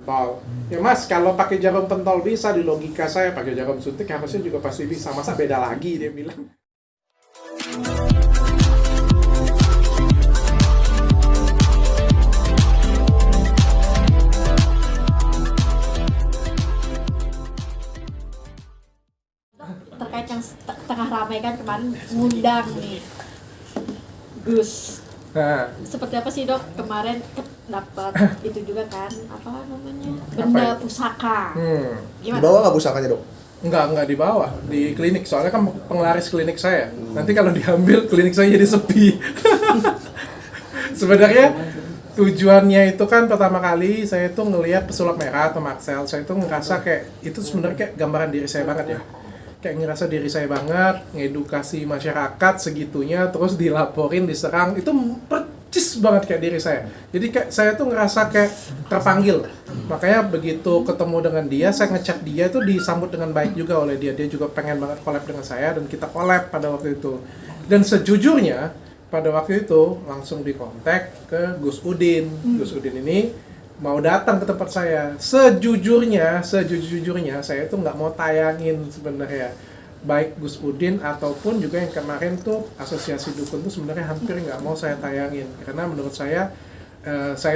Pentol. Ya Mas, kalau pakai jarum pentol bisa, di logika saya pakai jarum suntik harusnya juga pasti bisa. Masa beda lagi dia bilang. Terkait yang tengah ramai kan kemarin ngundang nih Gus. Nah, Seperti apa sih dok kemarin dapat itu juga kan apa namanya benda pusaka. Gimana? Dibawa nggak pusakanya dok? enggak dibawa di klinik. Soalnya kan penglaris klinik saya. Nanti kalau diambil klinik saya jadi sepi. Sebenarnya tujuannya itu kan pertama kali saya tuh ngelihat pesulap merah atau Maxel. Saya tuh ngerasa kayak itu sebenarnya kayak gambaran diri saya banget ya. Kayak ngerasa diri saya banget, ngedukasi masyarakat segitunya, terus dilaporin, diserang, itu percis banget kayak diri saya. Jadi kayak saya tuh ngerasa kayak terpanggil. Makanya begitu ketemu dengan dia, saya ngechat dia itu disambut dengan baik juga oleh dia. Dia juga pengen banget collab dengan saya dan kita collab pada waktu itu. Dan sejujurnya pada waktu itu langsung dikontak ke Gus Udin. Gus Udin ini mau datang ke tempat saya. Sejujurnya saya tuh nggak mau tayangin sebenarnya baik Gus Udin ataupun juga yang kemarin tuh Asosiasi Dukun tuh sebenarnya hampir nggak mau saya tayangin karena menurut saya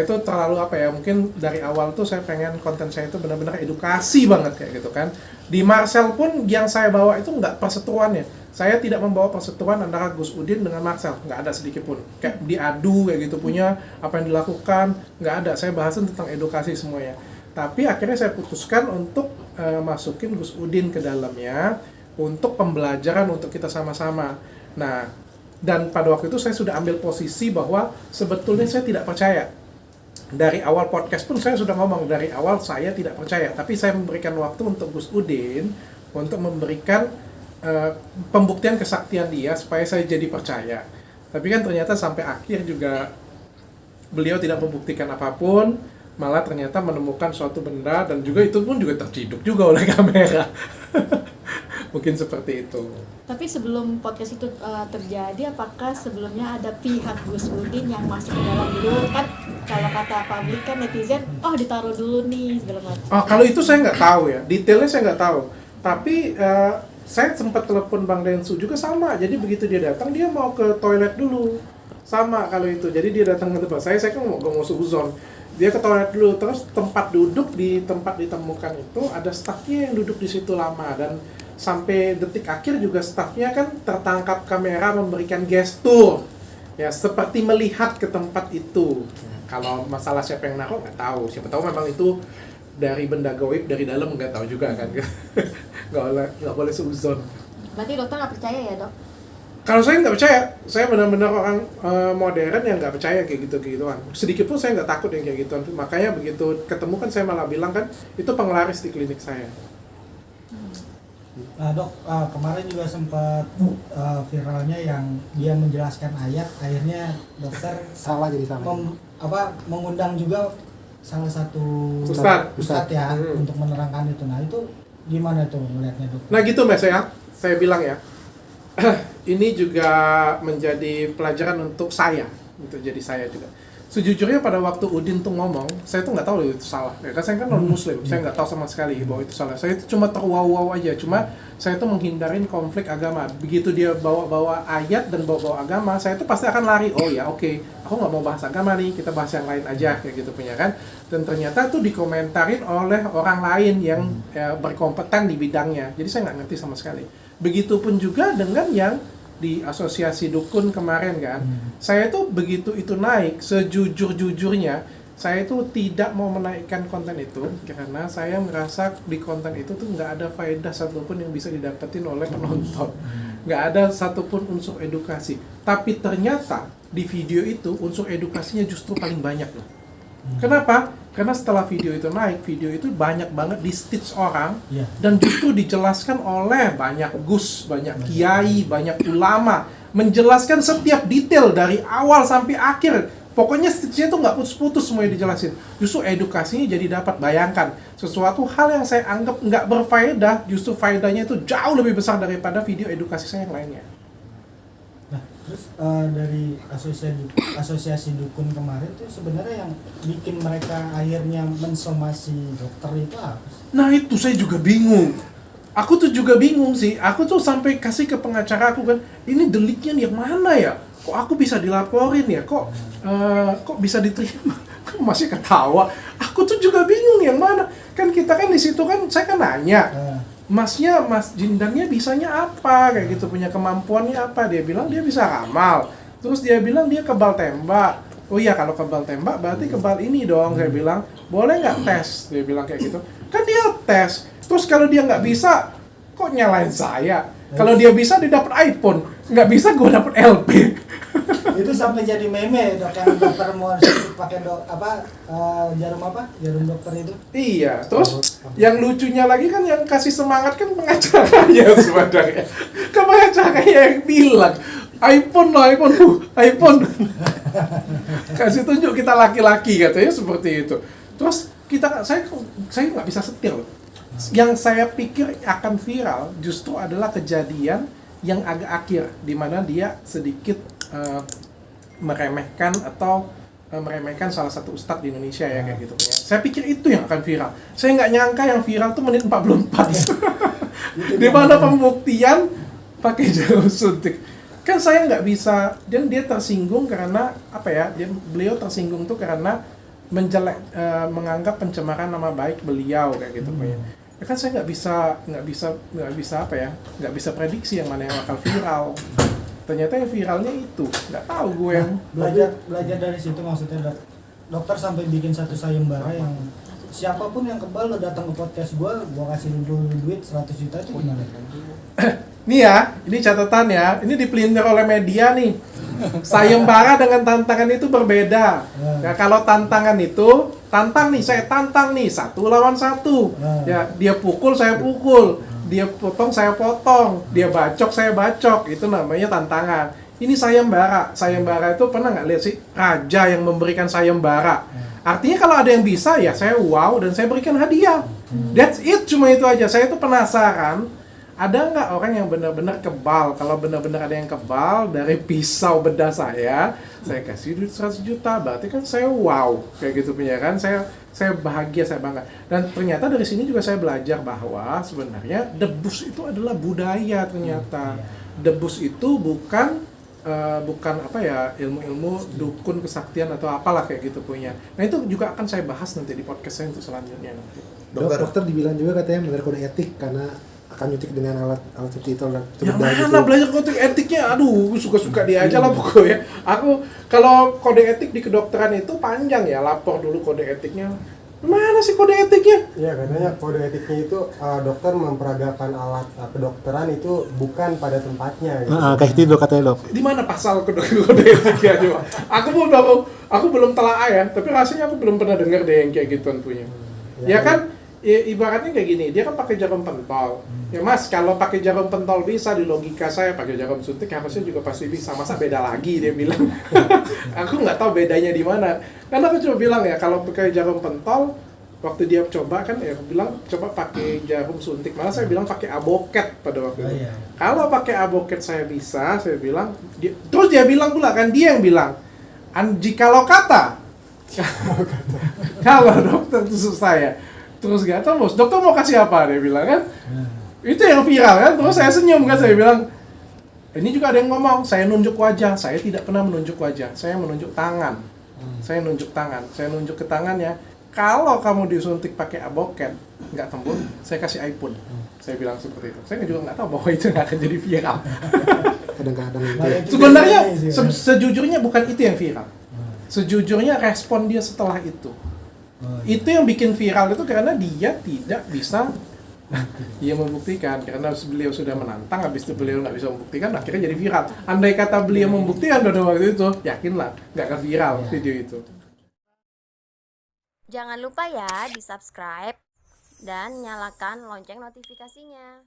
tuh terlalu apa ya, mungkin dari awal tuh saya pengen konten saya itu benar-benar edukasi banget kayak gitu kan. Di Marcel pun yang saya bawa itu nggak perseteruannya. Saya tidak membawa perseteruan antara Gus Udin dengan Marcel, nggak ada sedikit pun. Kayak diadu kayak gitu punya apa yang dilakukan, nggak ada. Saya bahasin tentang edukasi semuanya. Tapi akhirnya saya putuskan untuk masukin Gus Udin ke dalamnya untuk pembelajaran untuk kita sama-sama. Nah, dan pada waktu itu saya sudah ambil posisi bahwa sebetulnya saya tidak percaya. Dari awal podcast pun saya sudah ngomong, dari awal saya tidak percaya. Tapi saya memberikan waktu untuk Gus Udin untuk memberikan pembuktian kesaktian dia supaya saya jadi percaya. Tapi kan ternyata sampai akhir juga beliau tidak membuktikan apapun, malah ternyata menemukan suatu benda dan juga itu pun juga terciduk juga oleh kamera. Mungkin seperti itu. Tapi sebelum podcast itu terjadi, apakah sebelumnya ada pihak Gus Udin yang masuk ke dalam dulu? Kan kalau kata publik kan netizen, oh ditaruh dulu nih segala macam. Oh, kalau itu saya nggak tahu ya, detailnya saya nggak tahu. Tapi saya sempat telepon Bang Densu juga sama. Jadi begitu dia datang, dia mau ke toilet dulu. Sama kalau itu. Jadi dia datang ke tempat saya kan mau suzon. Dia ke toilet dulu, terus tempat duduk di tempat ditemukan itu ada stafnya yang duduk di situ lama dan sampai detik akhir juga stafnya kan tertangkap kamera memberikan gestur ya seperti melihat ke tempat itu. Kalau masalah siapa yang naruh nggak tahu, siapa tahu memang itu dari benda gaib dari dalam, nggak tahu juga kan. nggak boleh suzon. Berarti dokter nggak percaya ya dok? Kalau saya nggak percaya, saya benar-benar orang modern yang nggak percaya kayak gitu-gituan. Sedikit pun saya nggak takut yang kayak gituan. Makanya begitu ketemu kan saya malah bilang kan itu penglaris di klinik saya. Nah dok, kemarin juga sempat viralnya yang dia menjelaskan ayat, akhirnya dokter Salah jadi sama. mengundang juga salah satu Ustadz ya untuk menerangkan itu. Nah itu gimana tuh melihatnya dok? Nah gitu Mas ya, saya bilang ya, ini juga menjadi pelajaran untuk saya, untuk jadi saya juga. Sejujurnya pada waktu Udin tuh ngomong, saya tuh nggak tahu itu salah. Ya kan saya kan non muslim, saya nggak tahu sama sekali bahwa itu salah. Saya itu cuma terwaw-waw aja, cuma saya tuh menghindarin konflik agama. Begitu dia bawa-bawa ayat dan bawa-bawa agama, saya tuh pasti akan lari. Oh ya oke, aku nggak mau bahas agama nih, kita bahas yang lain aja kayak gitu punya kan. Dan ternyata tuh dikomentarin oleh orang lain yang berkompeten di bidangnya. Jadi saya nggak ngerti sama sekali. Begitupun juga dengan yang di Asosiasi Dukun kemarin kan, saya tuh begitu itu naik, sejujur-jujurnya saya tuh tidak mau menaikkan konten itu karena saya merasa di konten itu tuh nggak ada faedah satupun yang bisa didapetin oleh penonton, nggak ada satupun unsur edukasi. Tapi ternyata di video itu unsur edukasinya justru paling banyak loh. Kenapa? Karena setelah video itu naik, video itu banyak banget di stitch orang dan justru dijelaskan oleh banyak gus, banyak kiai, banyak ulama menjelaskan setiap detail dari awal sampai akhir. Pokoknya stitchnya tuh nggak putus-putus semuanya dijelasin. Justru edukasinya jadi dapat. Bayangkan sesuatu hal yang saya anggap nggak berfaedah, justru faedahnya itu jauh lebih besar daripada video edukasi saya yang lainnya. Nah Terus dari asosiasi dukun kemarin tuh sebenarnya yang bikin mereka akhirnya mensomasi dokter itu apa sih? Nah itu saya juga bingung. Aku tuh juga bingung sih. Aku tuh sampai kasih ke pengacara aku kan, ini deliknya yang mana ya? Kok aku bisa dilaporin ya? Kok bisa diterima? Kok masih ketawa? Aku tuh juga bingung yang mana. Kan kita kan di situ kan, saya kan nanya, Mas Jindannya bisanya apa? Kayak gitu, punya kemampuannya apa? Dia bilang dia bisa ramal. Terus dia bilang dia kebal tembak. Oh iya, kalau kebal tembak berarti kebal ini dong. Saya bilang, boleh nggak tes? Dia bilang kayak gitu. Kan dia tes. Terus kalau dia nggak bisa, kok nyalain saya? Kalau dia bisa, dia dapat iPhone. Nggak bisa, gue dapat LP. Itu sampai jadi meme dok, yang dokter mau pakai jarum dokter itu. Iya, terus yang lucunya lagi kan yang kasih semangat kan pengacaranya sebenarnya. Kan pengacaranya yang bilang, iPhone. Kasih tunjuk kita laki-laki katanya seperti itu. Terus saya nggak bisa setir. Yang saya pikir akan viral justru adalah kejadian yang agak akhir, di mana dia sedikit meremehkan salah satu ustadz di Indonesia ya kayak gitu. Saya pikir itu yang akan viral. Saya nggak nyangka yang viral tuh menit 44. Di mana pembuktian pakai jarum suntik. Kan saya nggak bisa, dan dia tersinggung karena apa ya? Beliau tersinggung tuh karena menganggap pencemaran nama baik beliau kayak gitu ya. Kan saya nggak bisa prediksi yang mana yang bakal viral. Ternyata yang viralnya itu, nggak tahu gue yang belajar dari situ maksudnya dokter sampai bikin satu sayembara yang siapapun yang kebal lo datang ke podcast gue kasih lu duit 100 juta itu gimana? Nih ya, ini catatan ya, ini dipelintir oleh media nih. Sayembara dengan tantangan itu berbeda. Ya, kalau tantangan itu, saya tantang nih 1 lawan 1. Ya, dia pukul, saya pukul. Dia potong, saya potong. Dia bacok, saya bacok. Itu namanya tantangan. Ini sayembara. Sayembara itu pernah nggak lihat sih raja yang memberikan sayembara? Artinya kalau ada yang bisa, ya saya wow dan saya berikan hadiah. That's it, cuma itu aja. Saya tuh penasaran, ada nggak orang yang benar-benar kebal? Kalau benar-benar ada yang kebal dari pisau bedah saya kasih duit 100 juta, berarti kan saya wow, kayak gitu punya kan, saya bahagia, saya bangga. Dan ternyata dari sini juga saya belajar bahwa sebenarnya debus itu adalah budaya ternyata. Debus itu bukan apa ya, ilmu-ilmu dukun kesaktian atau apalah kayak gitu punya. Nah itu juga akan saya bahas nanti di podcast saya untuk selanjutnya nanti. Dokter dibilang juga katanya melanggar kode etik karena akan nyuntik dengan alat seperti itu. Yang mana belajar kode etiknya? Aduh, suka-suka dia aja lah pokoknya. Aku kalau kode etik di kedokteran itu panjang ya, lapor dulu kode etiknya. Mana sih kode etiknya? Iya, katanya kode etiknya itu dokter memperagakan alat kedokteran itu bukan pada tempatnya gitu. Kayak itu dok katanya dok. Di mana pasal kode etiknya coba? Aku belum telaah ya, tapi rasanya aku belum pernah dengar deh yang kayak gituan punya. Ya kan, ibaratnya kayak gini, dia kan pakai jarum pentol. Ya mas, kalau pakai jarum pentol bisa, di logika saya pakai jarum suntik harusnya juga pasti bisa. Masa beda lagi, dia bilang. Aku nggak tahu bedanya di mana. Karena aku cuma bilang ya, kalau pakai jarum pentol, waktu dia coba kan, ya aku bilang coba pakai jarum suntik. Malah saya bilang pakai aboket pada waktu itu. Kalau pakai aboket saya bisa, saya bilang. Terus dia bilang pula kan, dia yang bilang, jikalau kata, kalau dokter tusuk saya, terus gak tahu bos, dokter mau kasih apa, dia bilang kan. Itu yang viral kan, terus saya senyum kan, saya bilang, ini juga ada yang ngomong, saya nunjuk wajah, saya tidak pernah menunjuk wajah, saya menunjuk tangan. Saya nunjuk ke tangannya. Kalau kamu disuntik pakai aboket, nggak tembus, saya kasih iPhone. Saya bilang seperti itu. Saya juga nggak tahu bahwa itu nggak akan jadi viral. Kadang-kadang Sebenarnya sejujurnya bukan itu yang viral. Sejujurnya respon dia setelah itu. Itu yang bikin viral itu karena dia tidak bisa membuktikan, karena beliau sudah menantang, habis itu beliau nggak bisa membuktikan, akhirnya jadi viral. Andai kata beliau membuktikan pada waktu itu, yakinlah nggak akan viral video itu. Jangan lupa ya di subscribe dan nyalakan lonceng notifikasinya.